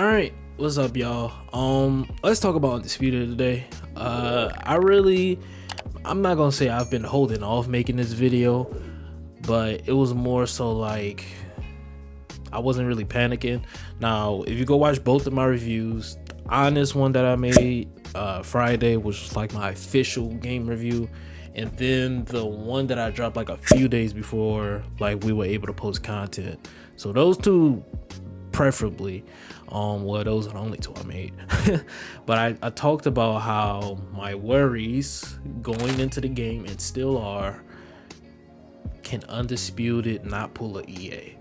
All right, what's up, y'all? Let's talk about Undisputed today. I'm not gonna say I've been holding off making this video, but it was more so like I wasn't really panicking. Now, if you go watch both of my reviews, the honest one that I made Friday was like my official game review, and then the one that I dropped like a few days before, like we were able to post content. So those two, preferably. Well, those are the only two I made. But I talked about how my worries going into the game, and still are, can Undisputed not pull a EA?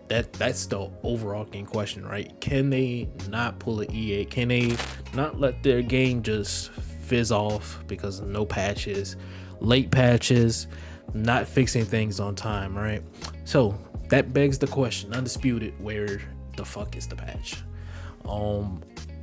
That's the overarching question, right? Can they not pull a EA? Can they not let their game just fizz off because of no patches, late patches, not fixing things on time, right? So that begs the question, Undisputed, where the fuck is the patch?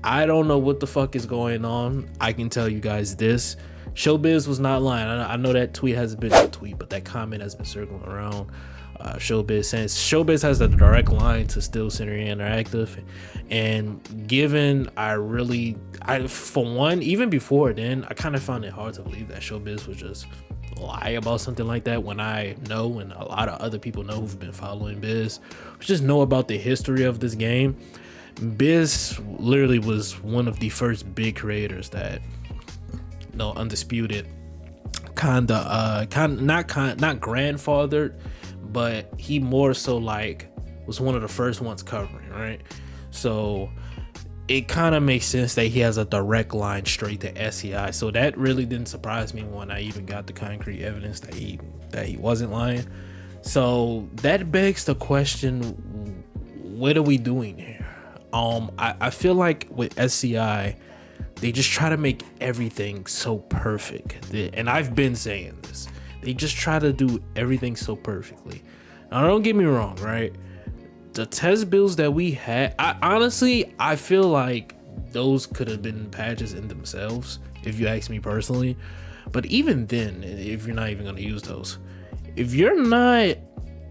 I don't know what the fuck is going on. I can tell you guys this: Showbiz was not lying. I know that tweet hasn't been a tweet, but that comment has been circling around. Showbiz, since Showbiz has a direct line to Steel Center Interactive, and given I for one, even before then, I kind of found it hard to believe that Showbiz would just lie about something like that, when I know, and a lot of other people know who've been following Biz, just know about the history of this game. Biz literally was one of the first big creators that, Undisputed not grandfathered, but he more so like was one of the first ones covering, right? So it kind of makes sense that he has a direct line straight to SEI. So that really didn't surprise me when I even got the concrete evidence that he wasn't lying. So that begs the question, what are we doing here? I feel like with SCI, they just try to make everything so perfect. And I've been saying this. They just try to do everything so perfectly. Now, don't get me wrong, right? The test builds that we had, I feel like those could have been patches in themselves, if you ask me personally. But even then, if you're not even going to use those, if you're not,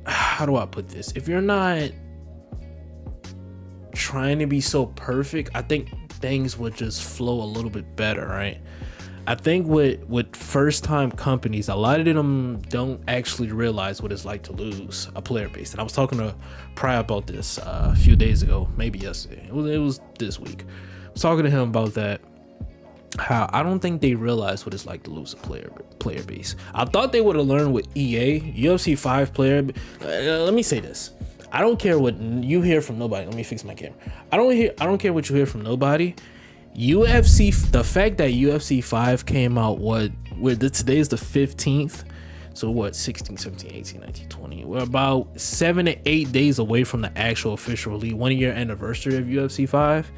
how do I put this? If you're not trying to be so perfect, I think things would just flow a little bit better, right? I think with first time companies, a lot of them don't actually realize what it's like to lose a player base. And I was talking to Pry about this a few days ago, maybe yesterday. It was this week. I was talking to him about that. How I don't think they realize what it's like to lose a player base. I thought they would have learned with EA, UFC 5 player. Let me say this: I don't care what you hear from nobody. Let me fix my camera. I don't care what you hear from nobody. UFC, the fact that UFC 5 came out, today is the 15th, so what, 16, 17, 18, 19, 20, we're about 7 to 8 days away from the actual official release, 1 year anniversary of UFC 5.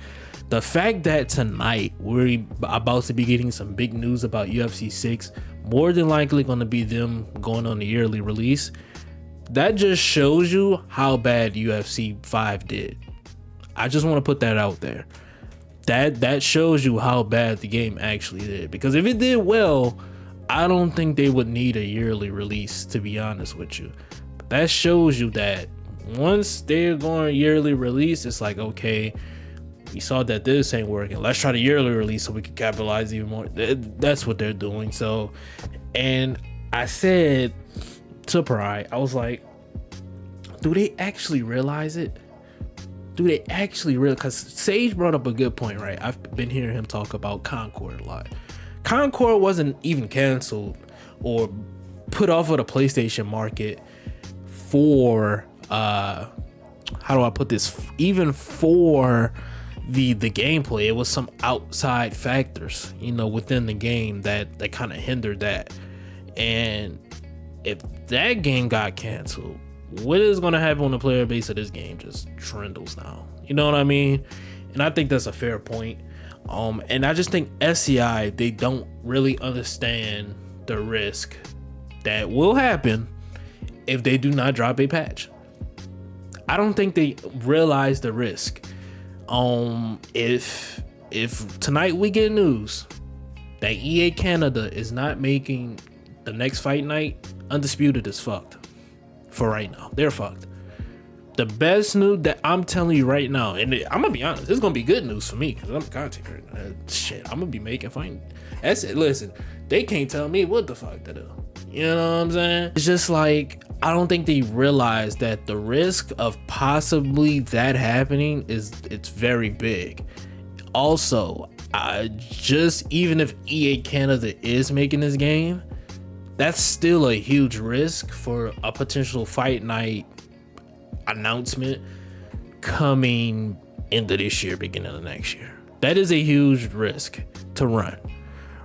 The fact that tonight we're about to be getting some big news about UFC 6, more than likely going to be them going on the yearly release, that just shows you how bad UFC 5 did. I just want to put that out there. That shows you how bad the game actually did. Because if it did well, I don't think they would need a yearly release, to be honest with you. But that shows you that once they're going yearly release, it's like, okay, we saw that this ain't working, let's try the yearly release so we can capitalize even more. That's what they're doing. So, and I said to Pry, I was like, do they actually realize it? Do they actually realize? Because Sage brought up a good point, right? I've been hearing him talk about Concord a lot. Concord wasn't even canceled or put off of the PlayStation market for how do I put this? Even for the gameplay, it was some outside factors, within the game that kind of hindered that. And if that game got canceled, what is going to happen when the player base of this game just trundles now? You know what I mean? And I think that's a fair point. And I just think SCI, they don't really understand the risk that will happen if they do not drop a patch. I don't think they realize the risk. If tonight we get news that EA Canada is not making the next fight night, Undisputed is fucked. For right now, they're fucked. The best news that I'm telling you right now, and I'm gonna be honest, it's gonna be good news for me because I'm a content creator. Shit, I'm gonna be making fine. That's it. Listen, they can't tell me what the fuck to do. You know what I'm saying? It's just like, I don't think they realize that the risk of possibly that happening it's very big. Also, even if EA Canada is making this game, that's still a huge risk for a potential Fight Night announcement coming into this year, beginning of next year. That is a huge risk to run.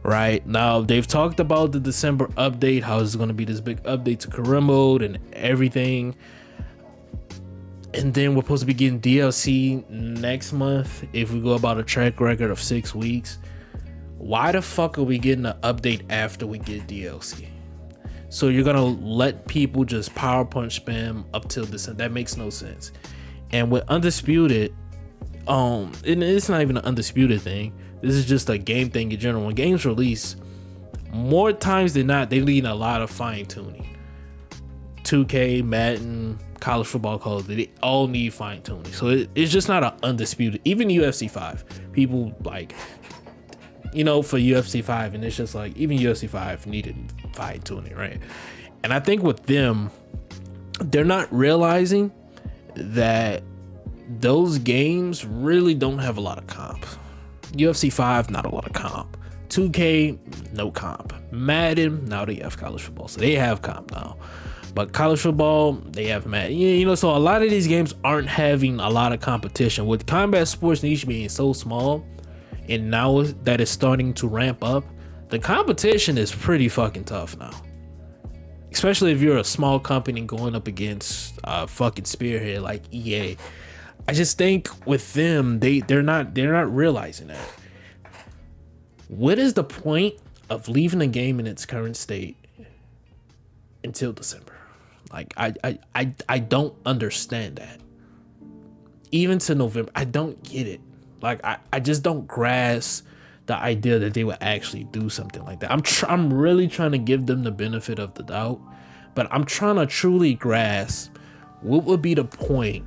Right now, they've talked about the December update, how it's going to be this big update to career mode and everything. And then we're supposed to be getting DLC next month if we go about a track record of 6 weeks. Why the fuck are we getting an update after we get DLC? So you're gonna let people just power punch spam up till December? That makes no sense. And with Undisputed, and it's not even an Undisputed thing. This is just a game thing in general. When games release, more times than not, they need a lot of fine tuning. 2K, Madden, college football Call of Duty, they all need fine tuning. So it's just not an Undisputed. Even UFC 5, people like, for UFC 5, and it's just like, even UFC 5 needed fine tuning, right? And I think with them, they're not realizing that those games really don't have a lot of comp. UFC 5, not a lot of comp. 2K, no comp. Madden, now they have college football, so they have comp now. But college football, they have Madden. So a lot of these games aren't having a lot of competition. With combat sports niche being so small, and now that it's starting to ramp up, the competition is pretty fucking tough now. Especially if you're a small company going up against a fucking spearhead like EA. I just think with them, they're not realizing that. What is the point of leaving a game in its current state until December? Like, I don't understand that. Even to November, I don't get it. Like, I just don't grasp the idea that they would actually do something like that. I'm really trying to give them the benefit of the doubt, but I'm trying to truly grasp what would be the point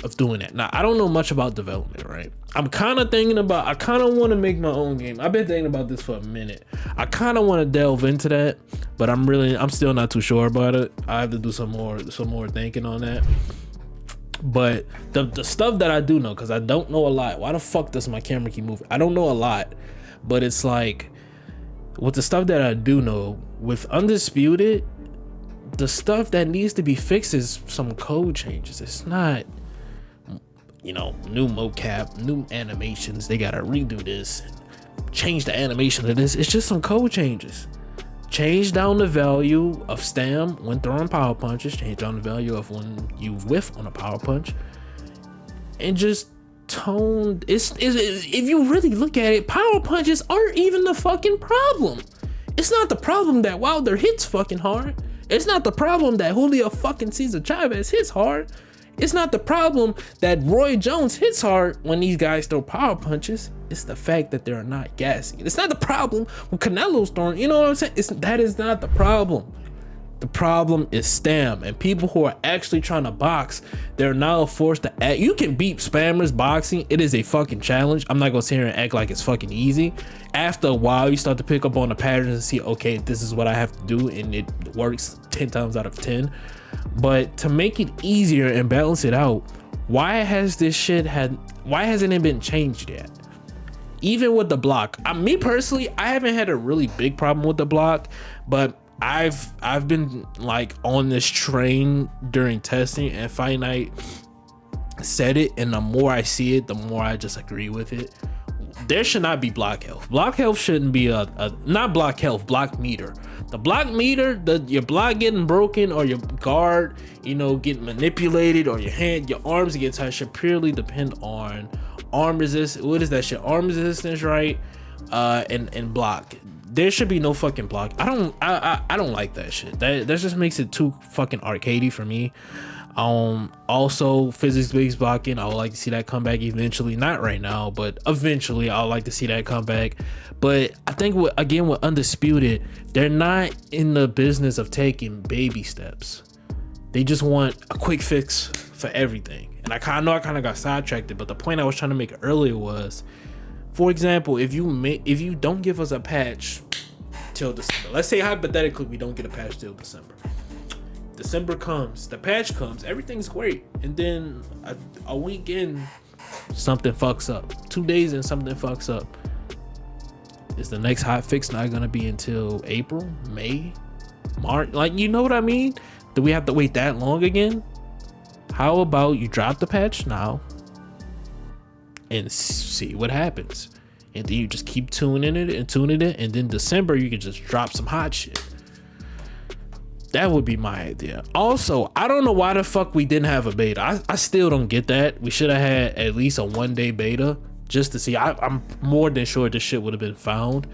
of doing that. Now, I don't know much about development, right? I'm kind of thinking about, I kind of want to make my own game. I've been thinking about this for a minute. I kind of want to delve into that, but I'm still not too sure about it. I have to do some more thinking on that. But the stuff that I do know, because I don't know a lot. Why the fuck does my camera keep moving? I don't know a lot, but it's like, with the stuff that I do know, with Undisputed, the stuff that needs to be fixed is some code changes. It's not, new mocap, new animations. They gotta redo this, change the animation of this. It's just some code changes. Change down the value of stam when throwing power punches. Change down the value of when you whiff on a power punch. And just tone. If you really look at it, power punches aren't even the fucking problem. It's not the problem that Wilder hits fucking hard. It's not the problem that Julio fucking Cesar Chavez hits hard. It's not the problem that Roy Jones hits hard when these guys throw power punches. It's the fact that they're not gassing. It's not the problem with Canelo's throwing. You know what I'm saying? That is not the problem. The problem is stam, and people who are actually trying to box, they're now forced to act. You can beat spammers boxing. It is a fucking challenge. I'm not gonna sit here and act like it's fucking easy. After a while, you start to pick up on the patterns and see, okay, this is what I have to do, and it works 10 times out of 10. But to make it easier and balance it out, why hasn't it been changed yet? Even with the block, me personally, I haven't had a really big problem with the block, but I've been like on this train during testing, and Fight Night said it, and the more I see it, the more I just agree with it. There should not be block health. Block health shouldn't be not block health, block meter. The block meter, your block getting broken or your guard, getting manipulated, or your arms get tight should purely depend on arm resistance. What is that shit? Arm resistance, right? And block. There should be no fucking block. I don't like that shit. That just makes it too fucking arcadey for me. Also physics-based blocking, I would like to see that come back eventually. Not right now, but eventually I would like to see that come back. But I think with Undisputed, they're not in the business of taking baby steps. They just want a quick fix for everything. And I kind of got sidetracked, but the point I was trying to make earlier was, for example, if you don't give us a patch till December, let's say hypothetically we don't get a patch till December. December comes, the patch comes, everything's great, and then a week in, something fucks up. 2 days in, something fucks up. Is the next hot fix not gonna be until April, May, March? Like, you know what I mean? Do we have to wait that long again? How about you drop the patch now and see what happens, and then you just keep tuning it, and then December you can just drop some hot shit. That would be my idea. Also, I don't know why the fuck we didn't have a beta. I still don't get that. We should have had at least a 1-day beta just to see. I'm more than sure this shit would have been found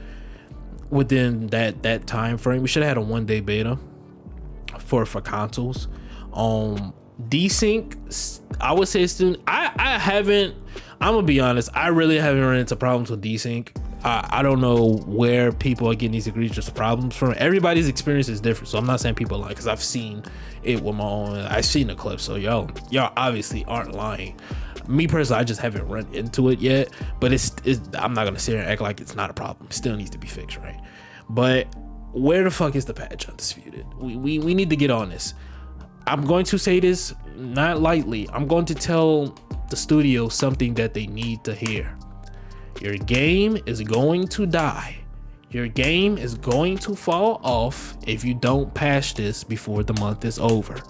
within that time frame. We should have had a 1-day beta for consoles. Desync, I would say I haven't. I'm gonna be honest, I really haven't run into problems with desync. I don't know where people are getting these egregious problems from. Everybody's experience is different, so I'm not saying people lie, because I've seen it with my own. I've seen the clip, so y'all obviously aren't lying. Me personally, I just haven't run into it yet, but it's I'm not gonna sit here and act like it's not a problem. It still needs to be fixed, right? But where the fuck is the patch, Undisputed? We need to get on this. I'm going to say this not lightly. I'm going to tell the studio something that they need to hear. Your game is going to die. Your game is going to fall off if you don't patch this before the month is over.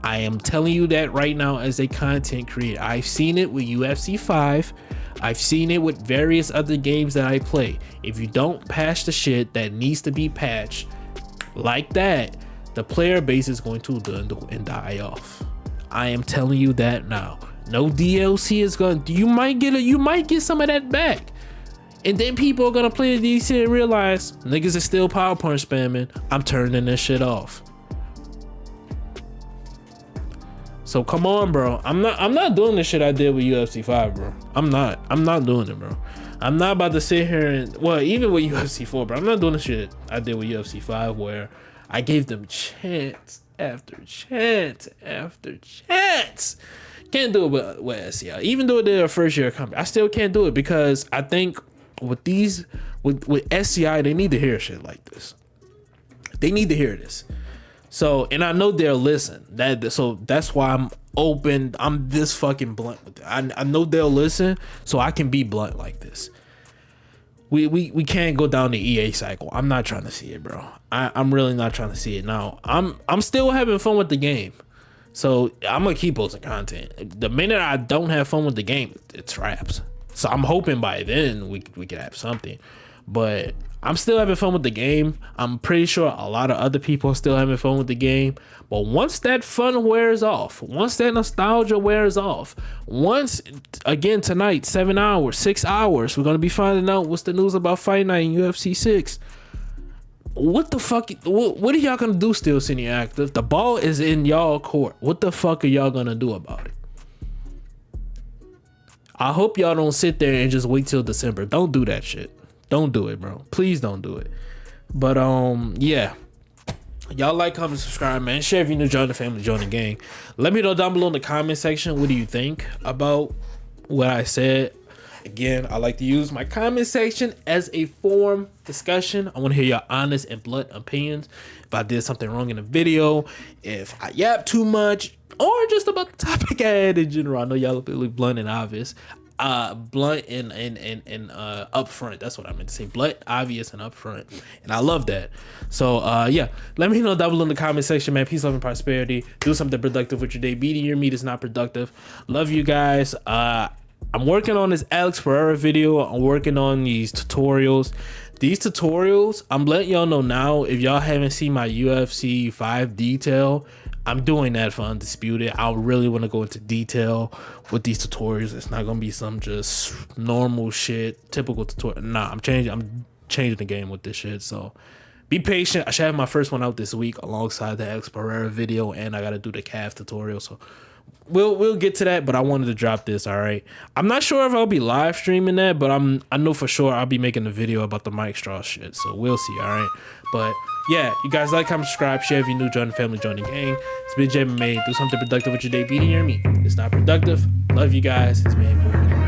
I am telling you that right now as a content creator. I've seen it with UFC 5. I've seen it with various other games that I play. If you don't patch the shit that needs to be patched like that, the player base is going to dwindle and die off. I am telling you that now. No DLC is going to, you might get some of that back. And then people are gonna play the DLC and realize niggas is still PowerPoint spamming. I'm turning this shit off. So come on, bro. I'm not doing the shit I did with UFC 5, bro. I'm not doing it, bro. I'm not about to sit here and, well, even with UFC 4, bro, I'm not doing the shit I did with UFC 5 where I gave them chance after chance after chance. Can't do it with SCI. Even though they're a first year company, I still can't do it, because I think with SCI, they need to hear shit like this. They need to hear this. So, and I know they'll listen. So that's why I'm open. I'm this fucking blunt with it. I know they'll listen, so I can be blunt like this. We can't go down the EA cycle. I'm not trying to see it, bro. I'm really not trying to see it. Now, I'm still having fun with the game. So I'm gonna keep posting content. The minute I don't have fun with the game, it's wraps. So I'm hoping by then we can have something. But I'm still having fun with the game. I'm pretty sure a lot of other people are still having fun with the game. But once that fun wears off, once that nostalgia wears off, once, again, tonight, 7 hours, 6 hours, we're gonna be finding out what's the news about Fight Night in UFC 6. What the fuck? What are y'all gonna do still, Senior Active? The ball is in y'all court. What the fuck are y'all gonna do about it? I hope y'all don't sit there and just wait till December. Don't do that shit. Don't do it, bro. Please don't do it. But yeah. Y'all like, comment, subscribe, man. Share if you're new, join the family, join the gang. Let me know down below in the comment section, what do you think about what I said. Again, I like to use my comment section as a forum discussion. I want to hear your honest and blunt opinions. If I did something wrong in the video, if I yap too much, or just about the topic I had in general. I know y'all are really blunt and obvious. Blunt and upfront. That's what I meant to say. Blunt, obvious, and upfront. And I love that. So yeah, let me know down below in the comment section, man. Peace, love, and prosperity. Do something productive with your day. Beating your meat is not productive. Love you guys. I'm working on this Alex Pereira video. I'm working on these tutorials. These tutorials, I'm letting y'all know now, if y'all haven't seen my UFC 5 detail, I'm doing that for Undisputed. I really want to go into detail with these tutorials. It's not going to be some just normal shit, typical tutorial. Nah, I'm changing the game with this shit. So be patient. I should have my first one out this week alongside the Alex Pereira video, and I got to do the calf tutorial. So we'll get to that, but I wanted to drop this. All right, I'm not sure if I'll be live streaming that, but I know for sure I'll be making a video about the Mike Straw shit. So we'll see. All right, but yeah, you guys like, comment, subscribe, share if you're new, join the family, join the gang. It's been JMA. Do something productive with your day. Be near me. It's not productive. Love you guys. It's been